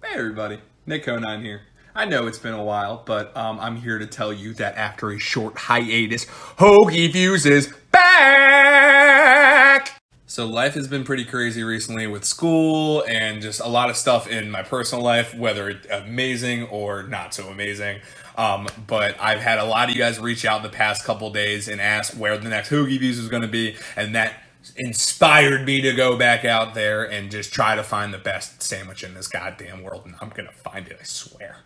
Hey everybody, Nick09 here. I know it's been a while, but I'm here to tell you that after a short hiatus, Hoagieviews is back! So life has been pretty crazy recently with school and just a lot of stuff in my personal life, whether it's amazing or not so amazing. But I've had a lot of you guys reach out the past couple days and ask where the next Hoagieviews is going to be, and that inspired me to go back out there and just try to find the best sandwich in this goddamn world, and I'm gonna find it, I swear.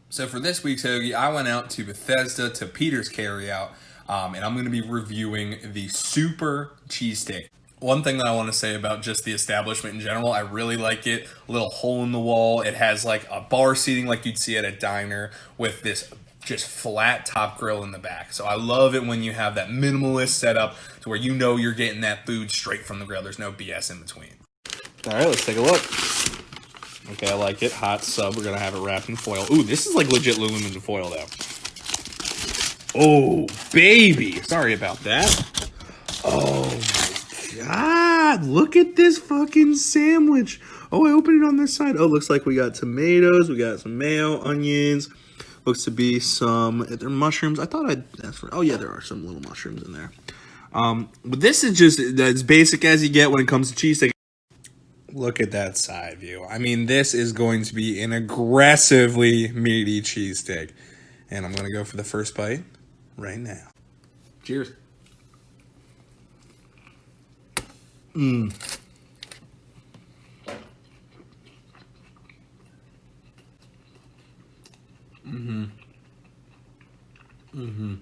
So for this week's hoagie, I went out to Bethesda to Peter's Carryout, and I'm gonna be reviewing the super cheesesteak. One thing that I want to say about just the establishment in general, I really like it. Little hole in the wall. It has like a bar seating like you'd see at a diner with this just flat top grill in the back. So I love it when you have that minimalist setup to where you know you're getting that food straight from the grill. There's no BS in between. All right, let's take a look. Okay, I like it. Hot sub. We're going to have it wrapped in foil. Ooh, this is like legit aluminum foil though. Oh, baby. Sorry about that. Oh my God. Look at this fucking sandwich. Oh, I opened it on this side. Oh, looks like we got tomatoes. We got some mayo, onions. Looks to be some, are there mushrooms? I thought I'd ask for, oh yeah, there are some little mushrooms in there. But this is just as basic as you get when it comes to cheesesteak. Look at that side view. I mean, this is going to be an aggressively meaty cheesesteak. And I'm going to go for the first bite right now. Cheers. Mmm. Mm-hmm. Mm-hmm.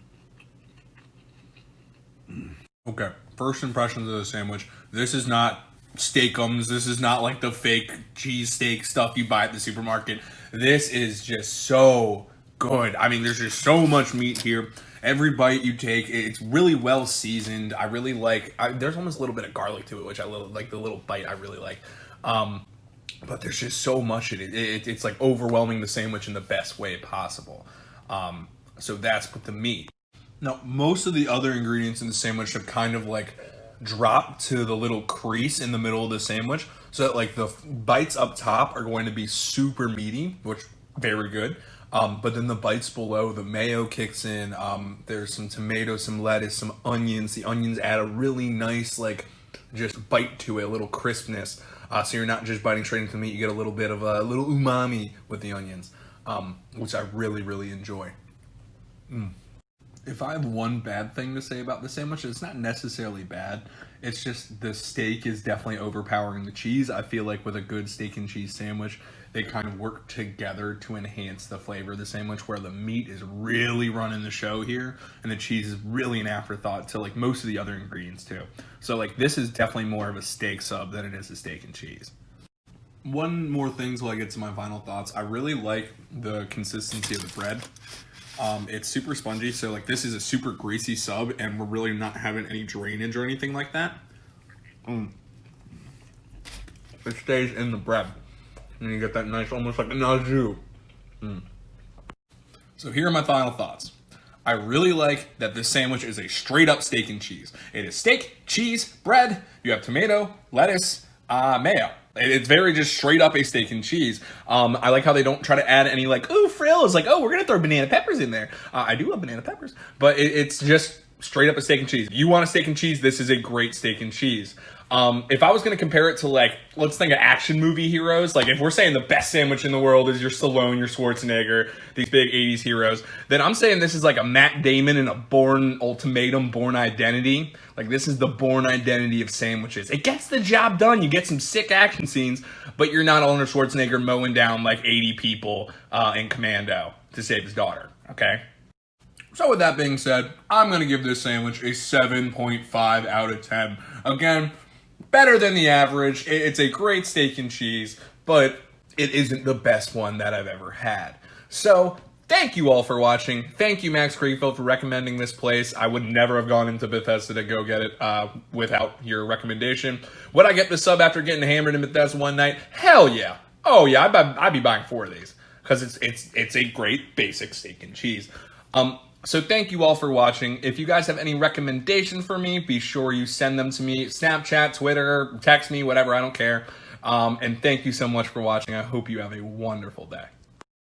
Okay, first impressions of the sandwich. This is not steakums. This is not like the fake cheesesteak stuff you buy at the supermarket. This is just so good. I mean, there's just so much meat here. Every bite you take, it's really well seasoned. I really like, there's almost a little bit of garlic to it, which I like. The little bite I really like. But there's just so much in it. It's like overwhelming the sandwich in the best way possible. So that's with the meat. Now, most of the other ingredients in the sandwich have kind of like dropped to the little crease in the middle of the sandwich, so that like the bites up top are going to be super meaty, which very good. But then the bites below, the mayo kicks in. There's some tomatoes, some lettuce, some onions. The onions add a really nice like just bite to it, a little crispness. So you're not just biting straight into the meat. You get a little bit of a little umami with the onions, which I really, really enjoy. If I have one bad thing to say about the sandwich, it's not necessarily bad. It's just the steak is definitely overpowering the cheese. I feel like with a good steak and cheese sandwich, they kind of work together to enhance the flavor of the sandwich, where the meat is really running the show here and the cheese is really an afterthought to like most of the other ingredients too. So like this is definitely more of a steak sub than it is a steak and cheese. One more thing till I get to my final thoughts. I really like the consistency of the bread. It's super spongy, so like this is a super greasy sub, and we're really not having any drainage or anything like that. It stays in the bread, and you get that nice, almost like a naju. So here are my final thoughts. I really like that this sandwich is a straight up steak and cheese. It is steak, cheese, bread. You have tomato, lettuce, mayo. It's very just straight up a steak and cheese. I like how they don't try to add any like, ooh, frills. Like, oh, we're going to throw banana peppers in there. I do love banana peppers. But it's just straight up a steak and cheese. If you want a steak and cheese, this is a great steak and cheese. If I was going to compare it to like, let's think of action movie heroes. Like if we're saying the best sandwich in the world is your Stallone, your Schwarzenegger, these big 80s heroes, then I'm saying this is like a Matt Damon and a Bourne Ultimatum, Bourne Identity. Like this is the Bourne Identity of sandwiches. It gets the job done. You get some sick action scenes, but you're not Arnold Schwarzenegger mowing down like 80 people in Commando to save his daughter. Okay. So with that being said, I'm going to give this sandwich a 7.5 out of 10. Again, better than the average. It's a great steak and cheese, but it isn't the best one that I've ever had. So thank you all for watching. Thank you, Max Creekfield, for recommending this place. I would never have gone into Bethesda to go get it without your recommendation. Would I get the sub after getting hammered in Bethesda one night? Hell yeah. Oh yeah, I'd be buying 4 of these because it's a great basic steak and cheese. So thank you all for watching. If you guys have any recommendation for me, be sure you send them to me. Snapchat, Twitter, text me, whatever, I don't care. And thank you so much for watching. I hope you have a wonderful day.